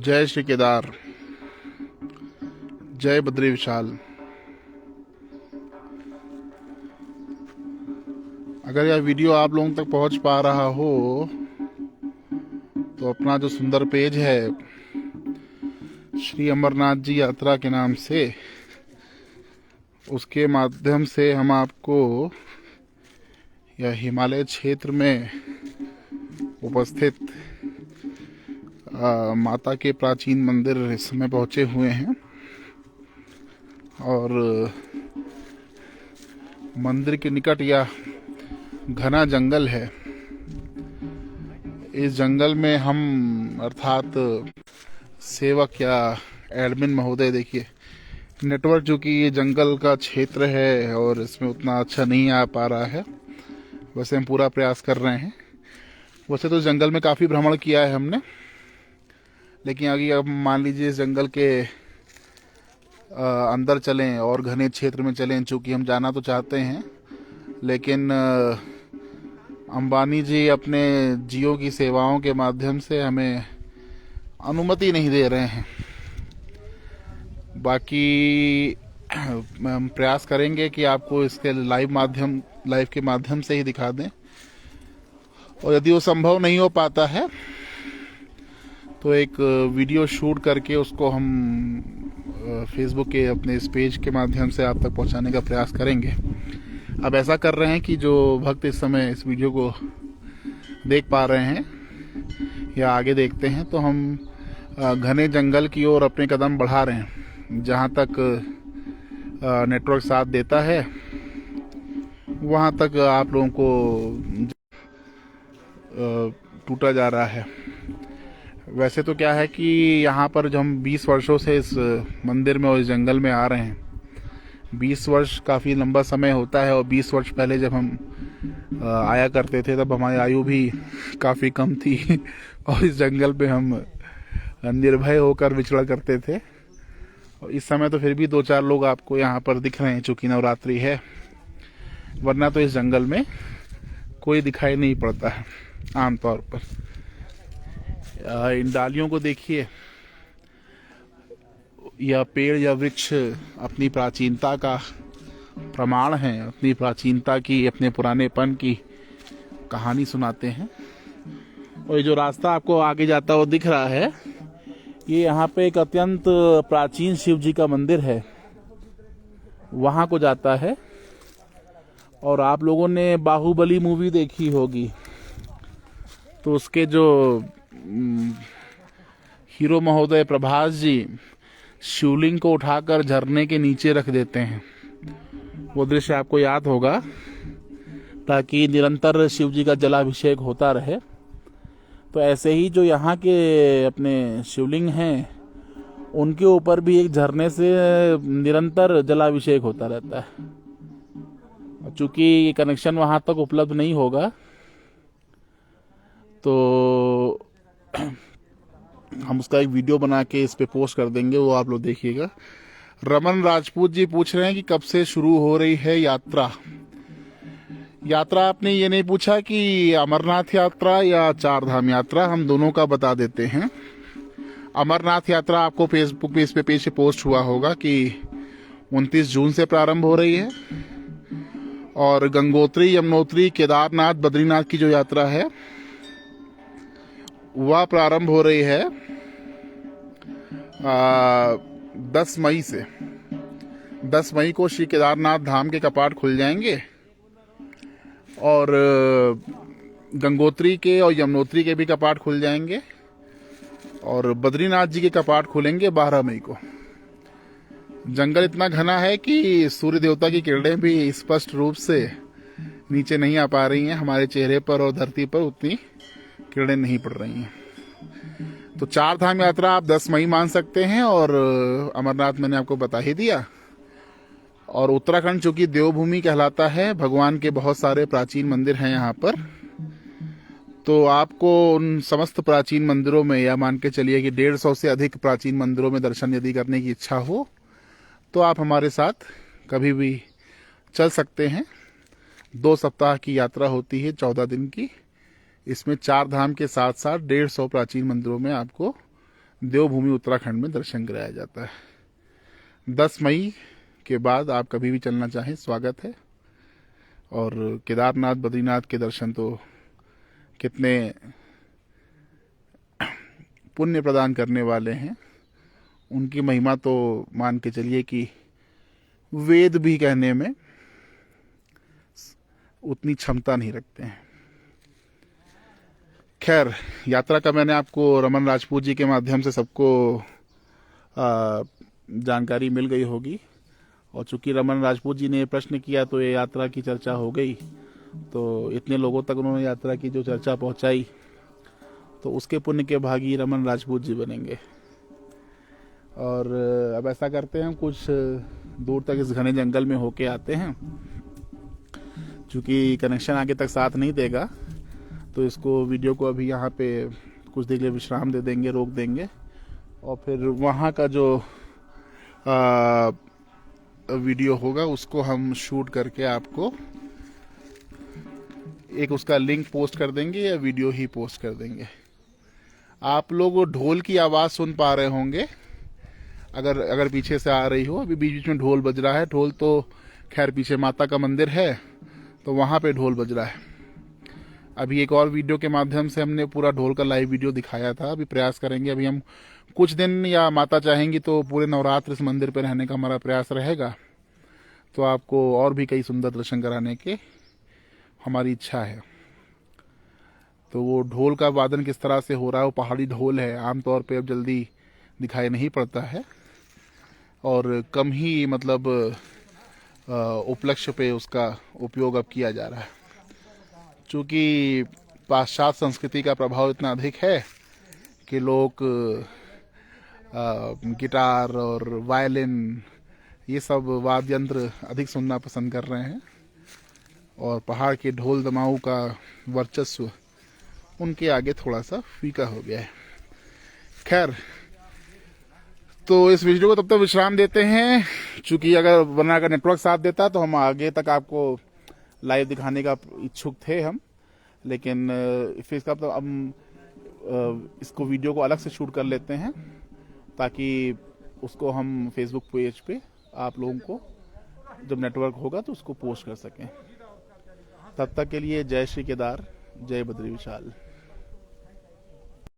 जय श्री केदार, जय बद्री विशाल। अगर यह वीडियो आप लोगों तक पहुंच पा रहा हो तो अपना जो सुंदर पेज है श्री अमरनाथ जी यात्रा के नाम से, उसके माध्यम से हम आपको यह हिमालय क्षेत्र में उपस्थित माता के प्राचीन मंदिर इस समय पहुंचे हुए हैं और मंदिर के निकट यह घना जंगल है। इस जंगल में हम अर्थात सेवक या एडमिन महोदय, देखिए नेटवर्क जो कि ये जंगल का क्षेत्र है और इसमें उतना अच्छा नहीं आ पा रहा है, वैसे हम पूरा प्रयास कर रहे हैं। वैसे तो जंगल में काफ़ी भ्रमण किया है हमने, लेकिन आगे अब मान लीजिए इस जंगल के अंदर चलें और घने क्षेत्र में चलें, चूँकि हम जाना तो चाहते हैं लेकिन अंबानी जी अपने जियो की सेवाओं के माध्यम से हमें अनुमति नहीं दे रहे हैं। बाकी हम प्रयास करेंगे कि आपको इसके लाइव के माध्यम से ही दिखा दें, और यदि वो संभव नहीं हो पाता है तो एक वीडियो शूट करके उसको हम फेसबुक के अपने इस पेज के माध्यम से आप तक पहुंचाने का प्रयास करेंगे। अब ऐसा कर रहे हैं कि जो भक्त इस समय इस वीडियो को देख पा रहे हैं या आगे देखते हैं, तो हम घने जंगल की ओर अपने कदम बढ़ा रहे हैं। जहां तक नेटवर्क साथ देता है वहां तक आप लोगों को टूटा जा रहा है। वैसे तो क्या है कि यहाँ पर जो हम 20 वर्षों से इस मंदिर में और इस जंगल में आ रहे हैं, 20 वर्ष काफ़ी लंबा समय होता है, और 20 वर्ष पहले जब हम आया करते थे तब हमारी आयु भी काफ़ी कम थी और इस जंगल पे हम निर्भय होकर विचरा करते थे। और इस समय तो फिर भी 2-4 लोग आपको यहाँ पर दिख रहे हैं चूँकि नवरात्रि है, वरना तो इस जंगल में कोई दिखाई नहीं पड़ता है आमतौर पर। इन डालियों को देखिए, यह पेड़ या वृक्ष अपनी प्राचीनता का प्रमाण है, अपनी प्राचीनता की, अपने पुरानेपन की कहानी सुनाते हैं। और ये जो रास्ता आपको आगे जाता हुआ दिख रहा है, ये यहाँ पे एक अत्यंत प्राचीन शिव जी का मंदिर है, वहाँ को जाता है। और आप लोगों ने बाहुबली मूवी देखी होगी, तो उसके जो हीरो महोदय प्रभास जी शिवलिंग को उठाकर झरने के नीचे रख देते हैं, वो दृश्य आपको याद होगा, ताकि निरंतर शिव जी का जलाभिषेक होता रहे। तो ऐसे ही जो यहाँ के अपने शिवलिंग हैं, उनके ऊपर भी एक झरने से निरंतर जलाभिषेक होता रहता है। चूंकि ये कनेक्शन वहाँ तक उपलब्ध नहीं होगा, तो हम उसका एक वीडियो बना के इस पे पोस्ट कर देंगे, वो आप लोग देखिएगा। रमन राजपूत जी पूछ रहे हैं कि कब से शुरू हो रही है यात्रा। आपने ये नहीं पूछा कि अमरनाथ यात्रा या चार धाम यात्रा, हम दोनों का बता देते हैं। अमरनाथ यात्रा आपको फेसबुक पे इस पे पोस्ट हुआ होगा कि 29 जून से प्रारंभ हो रही है, और गंगोत्री, यमुनोत्री, केदारनाथ, बद्रीनाथ की जो यात्रा है वह प्रारंभ हो रही है 10 मई से। 10 मई को श्री केदारनाथ धाम के कपाट खुल जाएंगे, और गंगोत्री के और यमुनोत्री के भी कपाट खुल जाएंगे, और बद्रीनाथ जी के कपाट खुलेंगे 12 मई को। जंगल इतना घना है कि सूर्य देवता की किरणें भी स्पष्ट रूप से नीचे नहीं आ पा रही हैं, हमारे चेहरे पर और धरती पर उतनी किरणें नहीं पड़ रही हैं। तो चार धाम यात्रा आप 10 मई मान सकते हैं, और अमरनाथ मैंने आपको बता ही दिया। और उत्तराखंड चूंकि देवभूमि कहलाता है, भगवान के बहुत सारे प्राचीन मंदिर हैं यहाँ पर, तो आपको उन समस्त प्राचीन मंदिरों में, या मान के चलिए कि 150 से अधिक प्राचीन मंदिरों में दर्शन यदि करने की इच्छा हो, तो आप हमारे साथ कभी भी चल सकते हैं। 2 सप्ताह की यात्रा होती है, 14 दिन की। इसमें चार धाम के साथ साथ 150 प्राचीन मंदिरों में आपको देवभूमि उत्तराखंड में दर्शन कराया जाता है। 10 मई के बाद आप कभी भी चलना चाहें स्वागत है। और केदारनाथ बद्रीनाथ के दर्शन तो कितने पुण्य प्रदान करने वाले हैं, उनकी महिमा तो मान के चलिए कि वेद भी कहने में उतनी क्षमता नहीं रखते हैं। खैर, यात्रा का मैंने आपको रमन राजपूत जी के माध्यम से सबको जानकारी मिल गई होगी। और चूंकि रमन राजपूत जी ने प्रश्न किया तो ये यात्रा की चर्चा हो गई, तो इतने लोगों तक उन्होंने यात्रा की जो चर्चा पहुंचाई, तो उसके पुण्य के भागी रमन राजपूत जी बनेंगे। और अब ऐसा करते हैं, हम कुछ दूर तक इस घने जंगल में होके आते हैं। चूंकि कनेक्शन आगे तक साथ नहीं देगा, तो इसको वीडियो को अभी यहाँ पे कुछ देर के लिए विश्राम दे देंगे, रोक देंगे, और फिर वहाँ का जो वीडियो होगा उसको हम शूट करके आपको एक उसका लिंक पोस्ट कर देंगे या वीडियो ही पोस्ट कर देंगे। आप लोग ढोल की आवाज़ सुन पा रहे होंगे, अगर पीछे से आ रही हो। अभी बीच बीच में ढोल बज रहा है। ढोल तो खैर पीछे माता का मंदिर है, तो वहाँ पे ढोल बज रहा है। अभी एक और वीडियो के माध्यम से हमने पूरा ढोल का लाइव वीडियो दिखाया था। अभी प्रयास करेंगे, अभी हम कुछ दिन, या माता चाहेंगी तो पूरे नवरात्र इस मंदिर पर रहने का हमारा प्रयास रहेगा, तो आपको और भी कई सुंदर दर्शन कराने के हमारी इच्छा है। तो वो ढोल का वादन किस तरह से हो रहा है, वो पहाड़ी ढोल है, आमतौर पे अब जल्दी दिखाई नहीं पड़ता है, और कम ही मतलब उपलक्ष्य पे उसका उपयोग अब किया जा रहा है। चूँकि पाश्चात्य संस्कृति का प्रभाव इतना अधिक है कि लोग गिटार और वायलिन, ये सब वाद्य यंत्र अधिक सुनना पसंद कर रहे हैं, और पहाड़ के ढोल दमाऊ का वर्चस्व उनके आगे थोड़ा सा फीका हो गया है। खैर, तो इस वीडियो को तब तक विश्राम देते हैं। चूंकि अगर नेटवर्क साथ देता तो हम आगे तक आपको लाइव दिखाने का इच्छुक थे हम, लेकिन फिर इसका तो हम इसको वीडियो को अलग से शूट कर लेते हैं, ताकि उसको हम फेसबुक पेज पे आप लोगों को जब नेटवर्क होगा तो उसको पोस्ट कर सकें। तब तक के लिए जय श्री केदार, जय बद्री विशाल।